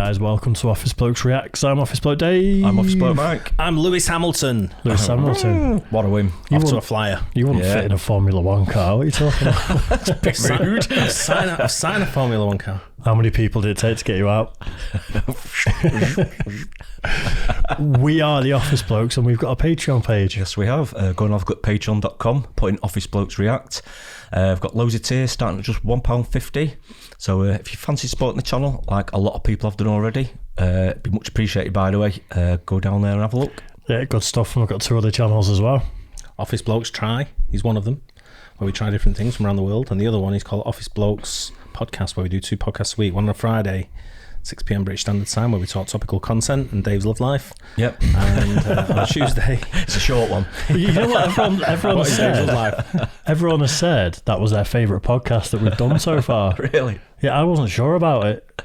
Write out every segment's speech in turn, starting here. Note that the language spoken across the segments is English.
guys, welcome to Office Blokes Reacts. I'm Office Bloke Dave. I'm Office Bloke Mike. I'm Lewis Hamilton. Lewis Hamilton. What a win. Off to a flyer. You wouldn't fit in a Formula 1 car. What are you talking about? It's a bit rude. I've signed a Formula 1 car. How many people did it take to get you out? We are the Office Blokes and we've got a Patreon page. Yes, we have. Go and have a look at patreon.com, put in Office Blokes React. I've got loads of tiers starting at just £1.50. So if you fancy supporting the channel, like a lot of people have done already, it'd be much appreciated, by the way. Go down there and have a look. Yeah, good stuff. And we've got 2 other channels as well. Office Blokes Try, he's one of them, where we try different things from around the world. And the other one is called Office Blokes Podcast, where we do 2 podcasts a week. One on a Friday, 6 p.m. British Standard Time, where we talk topical content and Dave's love life. Yep. And on Tuesday, it's a short one. You know what everyone said? Everyone has said that was their favourite podcast that we've done so far. Really? Yeah, I wasn't sure about it.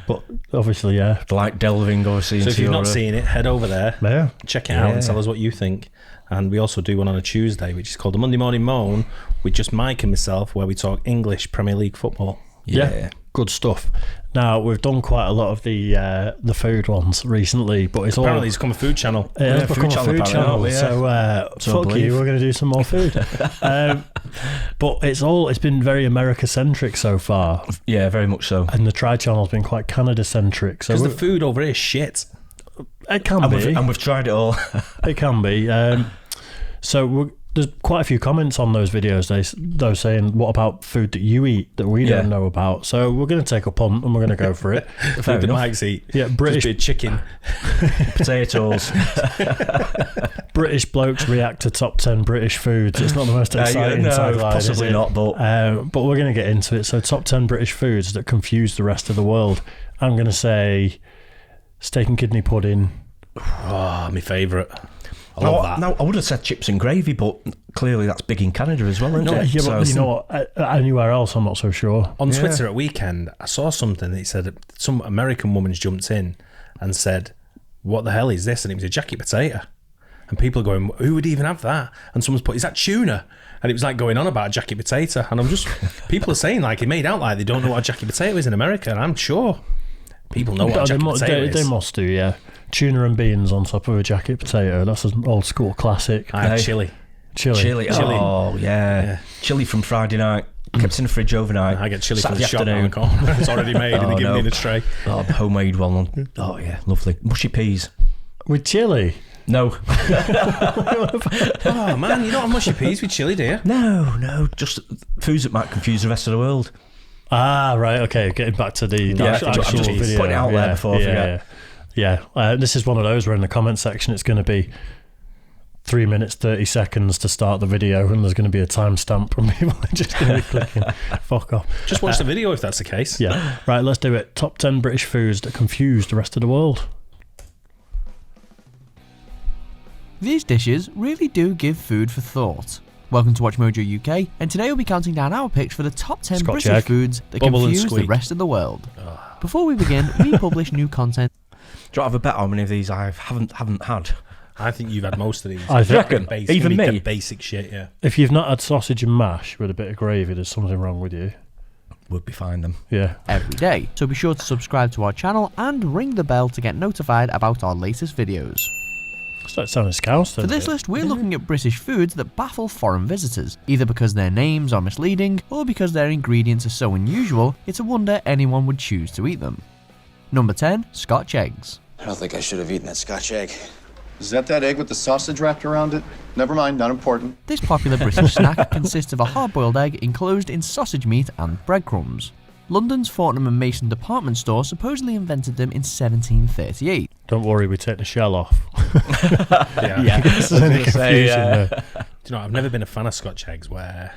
But obviously, yeah. Like delving, obviously. So if you've not seen it, head over there, check it out and tell us what you think. And we also do one on a Tuesday, which is called the Monday Morning Moan, with just Mike and myself, where we talk English Premier League football. Yeah, good stuff. Now, we've done quite a lot of the food ones recently, but it's apparently it's become a food channel. It's become a food channel, so fuck you, we're going to do some more food. But it's been very America-centric so far. Yeah, very much so. And the Try channel's been quite Canada-centric. Because the food over here is shit. It can be. And we've tried it all. It can be. There's quite a few comments on those videos, though, saying, what about food that you eat that we don't know about? So we're going to take a punt and we're going to go for it. The food that Mike's eat. Yeah, British chicken. Potatoes. British blokes react to top 10 British foods. It's not the most exciting tagline, possibly is it? not, but we're going to get into it. So top 10 British foods that confuse the rest of the world. I'm going to say steak and kidney pudding. Oh, my favourite. I love that. No, I would have said chips and gravy, but clearly that's big in Canada as well, isn't it? Yeah, but you know what? Anywhere else, I'm not so sure. On Twitter at weekend, I saw something that said some American woman's jumped in and said, "What the hell is this?" And it was a jacket potato. And people are going, "Who would even have that?" And someone's put, "Is that tuna?" And it was like going on about a jacket potato. And I'm just, people are saying like it made out like they don't know what a jacket potato is in America. And I'm sure people know what a jacket potato is. They must do, yeah. Tuna and beans on top of a jacket potato. That's an old school classic. I have chili. Oh, yeah. Chili from Friday night. Kept in the fridge overnight. I get chili from the shop around the corner. It's already made and they give me in a tray. Oh, homemade one. Oh, yeah. Lovely. Mushy peas. With chili? No. Oh, man, you don't have mushy peas with chili, do you? No. Just foods that might confuse the rest of the world. Ah, right. Okay. Getting back to the actual video. Putting it out there before I forget. Yeah. This is one of those where in the comment section it's going to be 3 minutes 30 seconds to start the video, and there's going to be a timestamp and people are just going to be clicking fuck off. Just watch the video if that's the case. Yeah. Right, let's do it. Top 10 British foods that confuse the rest of the world. These dishes really do give food for thought. Welcome to Watch Mojo UK, and today we'll be counting down our picks for the top 10 Scotch British egg. foods that Bubble and confuse the squeak. rest of the world. Before we begin, we publish new content. Do you have a bet how many of these I haven't had? I think you've had most of these. I reckon. Even me? Basic shit, yeah. If you've not had sausage and mash with a bit of gravy, there's something wrong with you. Would be fine then. Yeah. Every day, so be sure to subscribe to our channel and ring the bell to get notified about our latest videos. Starts sounding scouse then. For this list, we're looking at British foods that baffle foreign visitors, either because their names are misleading or because their ingredients are so unusual it's a wonder anyone would choose to eat them. Number 10, Scotch eggs. I don't think I should have eaten that Scotch egg. Is that egg with the sausage wrapped around it? Never mind, not important. This popular British snack consists of a hard-boiled egg enclosed in sausage meat and breadcrumbs. London's Fortnum and Mason department store supposedly invented them in 1738. Don't worry, we take the shell off. Yeah. There's any confusion there. Do you know, I've never been a fan of Scotch eggs where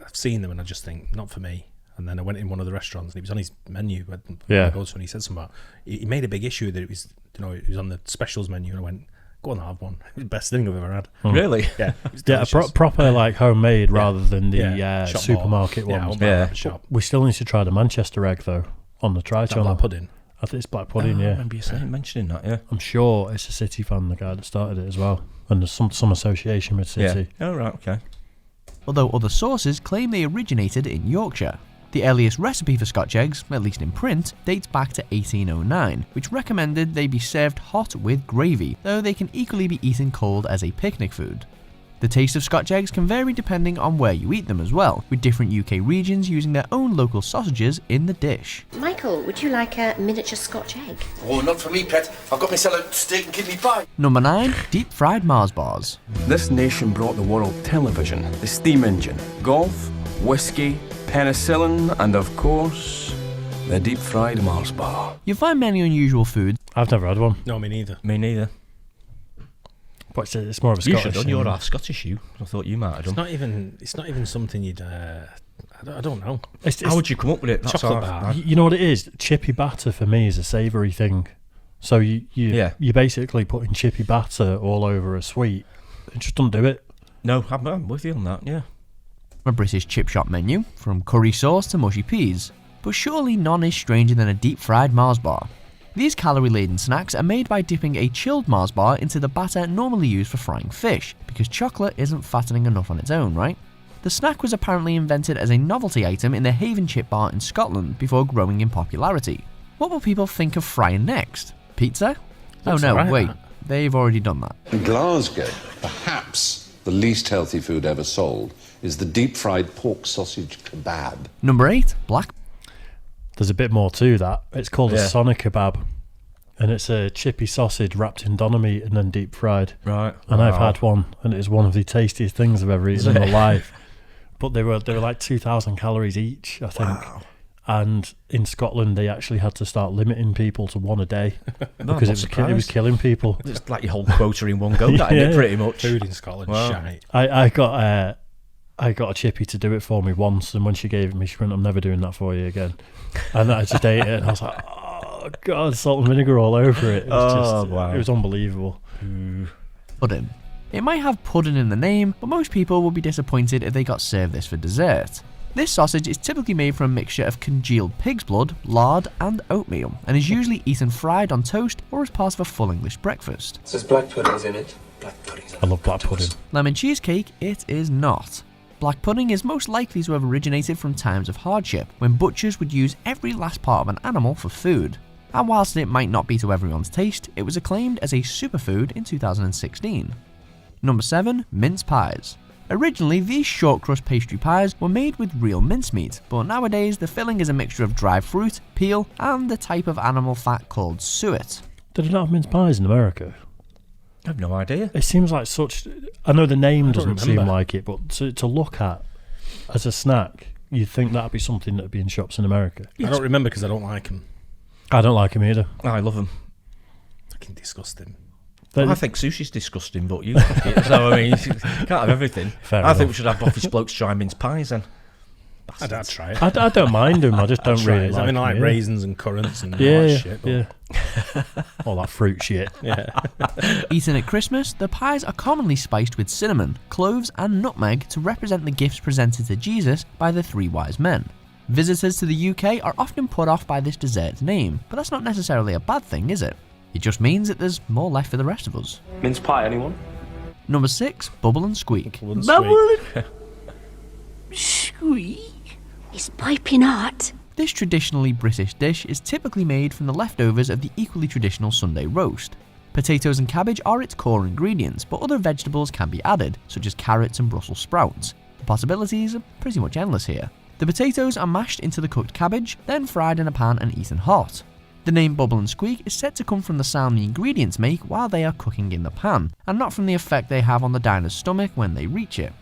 I've seen them and I just think, not for me. And then I went in one of the restaurants and it was on his menu. Yeah. And he said something about, he made a big issue that it was, it was on the specials menu, and I went, go on, have one. It was the best thing I've ever had. Really? Yeah. Yeah, proper like homemade rather than the Shop supermarket ball. ones. Yeah. Shop. We still need to try the Manchester egg though on the Try channel. Black pudding. I think it's black pudding. I Yeah, remember you mentioning that. Yeah. I'm sure it's a City fan, the guy that started it as well, and there's some association with City. Yeah. Oh right. Okay. Although other sources claim they originated in Yorkshire. The earliest recipe for Scotch eggs, at least in print, dates back to 1809, which recommended they be served hot with gravy, though they can equally be eaten cold as a picnic food. The taste of Scotch eggs can vary depending on where you eat them as well, with different UK regions using their own local sausages in the dish. Michael, would you like a miniature Scotch egg? Oh, not for me, pet. I've got myself a steak and kidney pie. Number 9. Deep fried Mars bars. This nation brought the world television, the steam engine, golf, whiskey, penicillin, and of course, the deep fried Mars bar. You'll find many unusual foods. I've never had one, No, me neither. Me neither. but it's more of a You Scottish should have done. thing. You're half Scottish, you. I thought you might have done. It's not even something you'd. I don't know. How would you come up with it? That's Chocolate all. bar. You know what it is? Chippy batter for me is a savoury thing. So you're basically putting chippy batter all over a sweet. It just don't do it. No, I'm with you on that, yeah. A British chip shop menu, from curry sauce to mushy peas. But surely none is stranger than a deep fried Mars bar. These calorie-laden snacks are made by dipping a chilled Mars bar into the batter normally used for frying fish, because chocolate isn't fattening enough on its own, right? The snack was apparently invented as a novelty item in the Haven Chip Bar in Scotland before growing in popularity. What will people think of frying next? Pizza? Looks oh no, alright, wait, that. they've already done that. In Glasgow, perhaps the least healthy food ever sold is the deep-fried pork sausage kebab. Number 8. Black. There's a bit more to that. It's called a Yeah. Sonic kebab, and it's a chippy sausage wrapped in doner meat and then deep fried. Right. And I've Wow. had one, and it is one of the tastiest things I've ever eaten in my life. But they were like 2,000 calories each, I think. Wow. And in Scotland, they actually had to start limiting people to one a day No, because I'm not it was surprised. killing people. It's like your whole quota in one go, that isn't Yeah. it, pretty much? Food in Scotland, Wow. shite. I got a chippy to do it for me once, and when she gave it me, she went, "I'm never doing that for you again." And I just ate it, and I was like, "Oh God, salt and vinegar all over it." It was wow. It was unbelievable. Pudding. It might have pudding in the name, but most people would be disappointed if they got served this for dessert. This sausage is typically made from a mixture of congealed pig's blood, lard, and oatmeal, and is usually eaten fried on toast or as part of a full English breakfast. There's black puddings in it. Black puddings. I love black pudding. Lemon cheesecake, it is not. Black pudding is most likely to have originated from times of hardship, when butchers would use every last part of an animal for food. And whilst it might not be to everyone's taste, it was acclaimed as a superfood in 2016. Number 7. Mince pies. Originally, these short crust pastry pies were made with real mincemeat, but nowadays the filling is a mixture of dried fruit, peel, and a type of animal fat called suet. Did it not have mince pies in America? I have no idea. It seems like such. I know the name don't doesn't seem remember. like it, but to look at as a snack, you'd think that'd be something that'd be in shops in America. I don't remember because I don't like them. I don't like them either. I love them. Fucking disgusting. I think sushi's disgusting, but you cook it. So, I mean, you can't have everything. Fair I think enough. we should have office blokes try mince pies then. I'd try it. I don't mind them. I just don't Try really it. like. I mean, I like them, yeah. raisins and currants and all Yeah, that shit. But yeah. All that fruit shit. yeah. Eaten at Christmas, the pies are commonly spiced with cinnamon, cloves, and nutmeg to represent the gifts presented to Jesus by the three wise men. Visitors to the UK are often put off by this dessert's name, but that's not necessarily a bad thing, is it? It just means that there's more left for the rest of us. Mince pie, anyone? Number 6. Bubble and squeak. Bubble. Squeak. It's piping hot. This traditionally British dish is typically made from the leftovers of the equally traditional Sunday roast. Potatoes and cabbage are its core ingredients, but other vegetables can be added, such as carrots and Brussels sprouts. The possibilities are pretty much endless here. The potatoes are mashed into the cooked cabbage, then fried in a pan and eaten hot. The name bubble and squeak is said to come from the sound the ingredients make while they are cooking in the pan, and not from the effect they have on the diner's stomach when they reach it.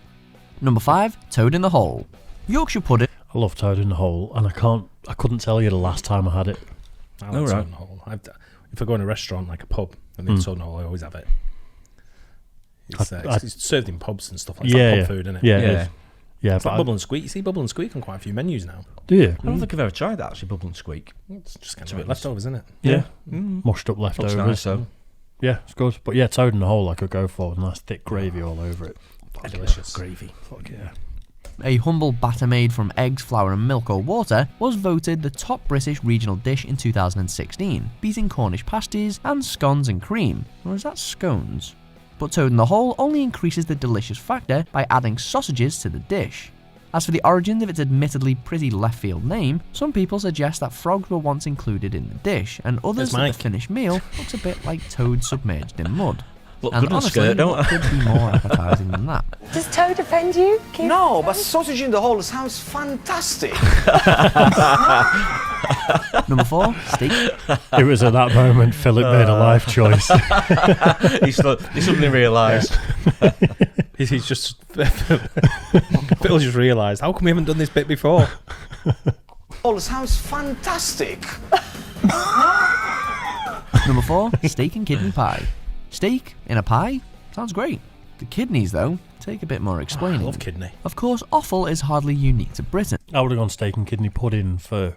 Number 5. Toad in the hole. Yorkshire pudding. I love toad in the hole, and I couldn't tell you the last time I had it. I like All right. toad in the hole. If I go in a restaurant like a pub and they toad in the hole, I always have it. It's served in pubs and stuff like that. Yeah, Pub yeah. food, isn't it? Yeah, it Yeah. is. Yeah, It's but like bubble and squeak. You see bubble and squeak on quite a few menus now. do you? I don't think I've ever tried that, actually, bubble and squeak. It's just kind of leftovers, isn't it? Yeah. Mushed up Looks leftovers. nice, so. Yeah, it's good. But yeah, toad in the hole I could go for with nice thick gravy all over it. Delicious. Gravy. Fuck yeah. A humble batter made from eggs, flour and milk or water was voted the top British regional dish in 2016, beating Cornish pasties and scones and cream. Or is that scones? But toad in the hole only increases the delicious factor by adding sausages to the dish. As for the origins of its admittedly pretty left-field name, some people suggest that frogs were once included in the dish, and others that the finished meal looks a bit like Toad submerged in mud. Look And good on honestly, skirt, don't what could be more appetising than that? Does Toad offend you? No, but sausage in the hole sounds fantastic. Number 4, steak. It was at that moment Philip made a life choice. He suddenly realised. He's just Phil just realised, how come we haven't done this bit before? Oh, sounds fantastic. Number 4, steak and kidney pie. Steak in a pie? Sounds great. The kidneys, though, take a bit more explaining. I love kidney. Of course, offal is hardly unique to Britain. I would have gone steak and kidney pudding for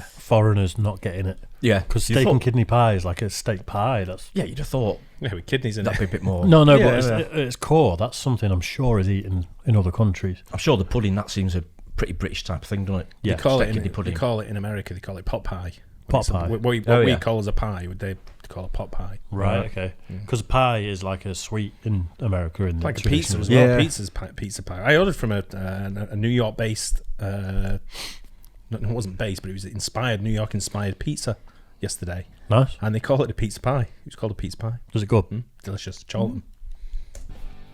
foreigners not getting it. Yeah. Because steak and kidney pie is like a steak pie. Yeah, you'd have thought. Yeah, with kidneys in that'd it. be a bit more. No, but at its core, that's something I'm sure is eaten in other countries. I'm sure the pudding, that seems a pretty British type of thing, doesn't it? Yeah. They call steak it kidney pudding. They call it in America, they call it pot pie. Pot pie. What we call as a pie, would they call a pot pie? Right, okay. Because pie is like a sweet in America. In Like a tradition pizza as well. well. Pizza's pizza pie. I ordered from a New York-based, no, it wasn't based, but it was New York-inspired pizza yesterday. Nice. And they call it a pizza pie. It was called a pizza pie. Was it good? Delicious. Charlton.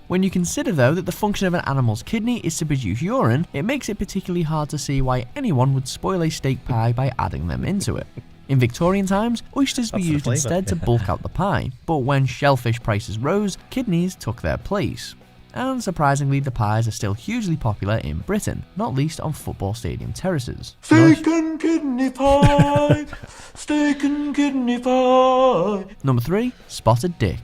When you consider, though, that the function of an animal's kidney is to produce urine, it makes it particularly hard to see why anyone would spoil a steak pie by adding them into it. In Victorian times, oysters were That's the used flavour. instead to bulk out the pie, but when shellfish prices rose, kidneys took their place. And surprisingly, the pies are still hugely popular in Britain, not least on football stadium terraces. Steak and kidney pie! Steak and kidney pie! Number 3, spotted dick.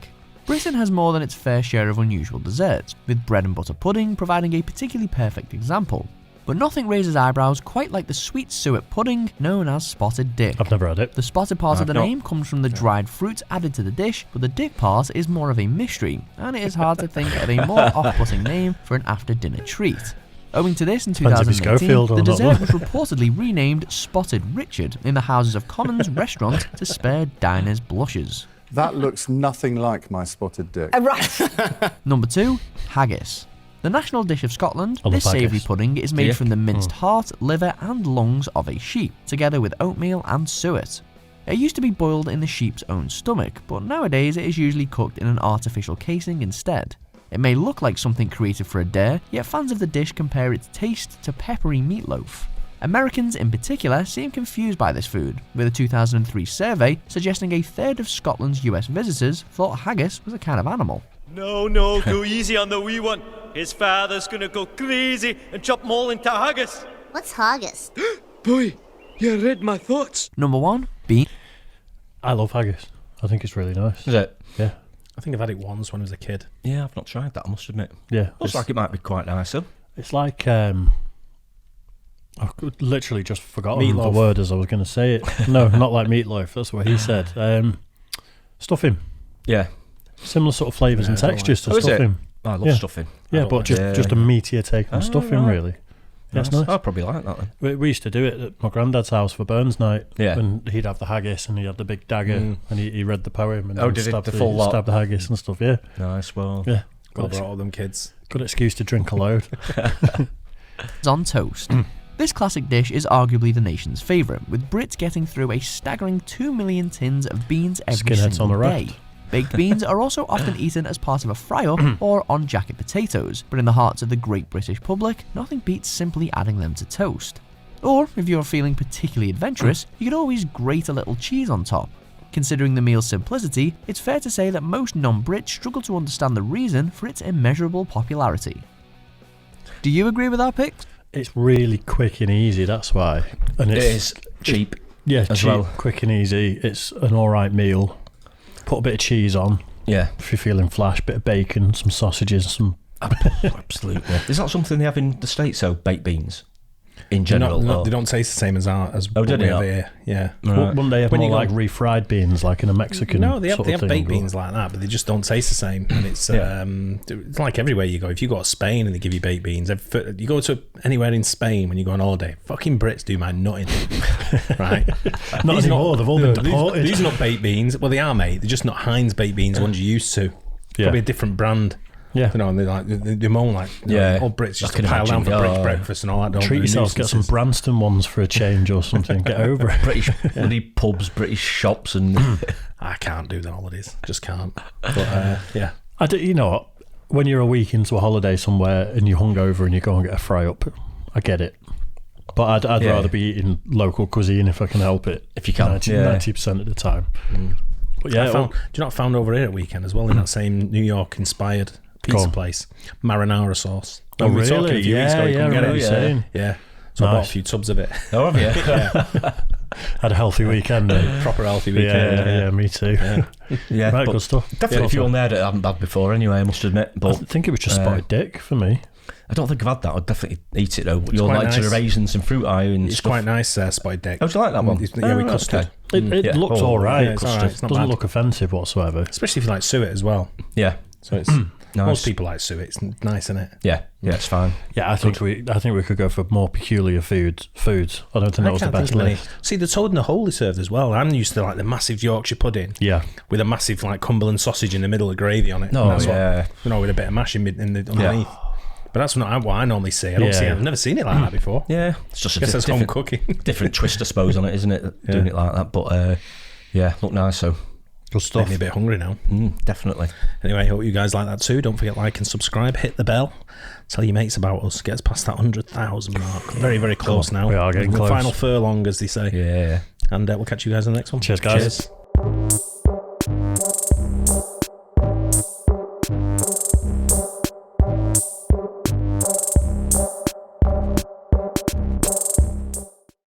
Britain has more than its fair share of unusual desserts, with bread and butter pudding providing a particularly perfect example. But nothing raises eyebrows quite like the sweet suet pudding known as spotted dick. I've never had it. The spotted part of the I've not. name comes from the dried fruits added to the dish, but the dick part is more of a mystery, and it is hard to think of a more off-putting name for an after-dinner treat. Owing to this, in Depends if it's 2018, Schofield or the not. dessert was reportedly renamed Spotted Richard in the Houses of Commons restaurant to spare diners blushes. That looks nothing like my spotted dick. Right. Number 2, haggis. The national dish of Scotland, I love this savoury haggis. pudding is made Yeah. from the minced heart, liver and lungs of a sheep, together with oatmeal and suet. It used to be boiled in the sheep's own stomach, but nowadays it is usually cooked in an artificial casing instead. It may look like something creative for a dare, yet fans of the dish compare its taste to peppery meatloaf. Americans in particular seem confused by this food, with a 2003 survey suggesting a third of Scotland's US visitors thought haggis was a kind of animal. No, go easy on the wee one. His father's gonna go crazy and chop them all into haggis. What's haggis? Boy, you read my thoughts. Number 1, bean. I love haggis. I think it's really nice. Is it? Yeah. I think I've had it once when I was a kid. Yeah, I've not tried that, I must admit. Yeah. Looks like it might be quite nice, though. It's like I've literally just forgotten Meatloaf. the word as I was going to say it. No, not like meatloaf. That's what he said. Stuffing. Yeah. Similar sort of flavours and I don't textures Oh, to is it? stuffing. I love Yeah. stuffing. Yeah, don't but like just a meatier take on Oh, stuffing, right. really. That's nice. I'd probably like that then. We used to do it at my granddad's house for Burns night. Yeah. And he'd have the haggis and he had the big dagger and he read the poem and Oh, then did he? stabbed The full lot? stabbed the haggis and stuff, yeah. Nice, well. Yeah. Well Good, brought all them kids. good excuse to drink a load. On toast. This classic dish is arguably the nation's favourite, with Brits getting through a staggering 2 million tins of beans every Skinheads single on a day. raft. Baked beans are also often eaten as part of a fry-up or on jacket potatoes, but in the hearts of the great British public, nothing beats simply adding them to toast. Or, if you're feeling particularly adventurous, you could always grate a little cheese on top. Considering the meal's simplicity, it's fair to say that most non-Brits struggle to understand the reason for its immeasurable popularity. Do you agree with our picks? It's really quick and easy, that's why. And It it's is cheap. Yeah, as cheap, well. quick and easy. It's an alright meal. Put a bit of cheese on Yeah. if you're feeling flash, bit of bacon, some sausages, some... Absolutely. Is that something they have in the States, though? Baked beans? In general? They don't taste the same as Oh, what did we they have not? here. Yeah. Right. Wouldn't they have When more you go- like refried beans, like in a Mexican No, they have sort of thing? baked beans like that, but they just don't taste the same. And it's it's like everywhere you go. If you go to Spain and they give you baked beans, you go to anywhere in Spain when you go on holiday, fucking Brits do my nutting, right? Not These are anymore, they've all been deported. These are not baked beans. Well, they are, mate. They're just not Heinz baked beans, ones you used to. Yeah. Probably a different brand. Yeah. You know, and they moan like, all Brits just pile down for British breakfast and all that. Don't treat yourself, get some Branston ones for a change or something. Get over it. British bloody pubs, British shops, and I can't do the holidays. Just can't. But yeah, I do. You know what? When you're a week into a holiday somewhere and you're hungover and you go and get a fry up, I get it. But I'd rather be eating local cuisine if I can help it. If you can, 90% of the time. But yeah, do you know what I found over here at weekend as well in that same New York inspired pizza place, marinara sauce. Oh, we were talking really? a few weeks ago, you can get it. Yeah. So I bought a few tubs of it. Oh, have you? Had a healthy weekend. Proper healthy weekend. Yeah, me too. Yeah, right, good stuff. Definitely a few on there that I haven't had before anyway, I must admit. But I think it was just spotted dick for me. I don't think I've had that. I'd definitely eat it though. You're quite like to nice. the raisins and fruit, are you? And It's stuff. quite nice, spotted dick. Oh, do you like that one? With Oh, custard. okay. It looks all right. Yeah, it's all right. It's not doesn't bad. look offensive whatsoever. Especially if you like suet as well. Yeah. So it's Nice. most people like suet. It's nice, isn't it? Yeah, it's fine. Yeah, I think we could go for more peculiar foods. I don't think that was the best list. See, the toad and the hole is served as well. I'm used to like the massive Yorkshire pudding. Yeah. With a massive like Cumberland sausage in the middle of gravy on it. No, And that's yeah. with a bit of mash in the underneath. But that's not what I normally see. I've never seen it like that before. Yeah, it's just I guess that's home cooking. different twist, I suppose, on it, isn't it? Doing it like that, but look nice. So good stuff. Make me a bit hungry now. Definitely. Anyway, hope you guys like that too. Don't forget like and subscribe. Hit the bell. Tell your mates about us. Get us past that 100,000 mark. Very, very close now. We are getting close. Final furlong, as they say. Yeah. And we'll catch you guys in the next one. Cheers, guys. Cheers.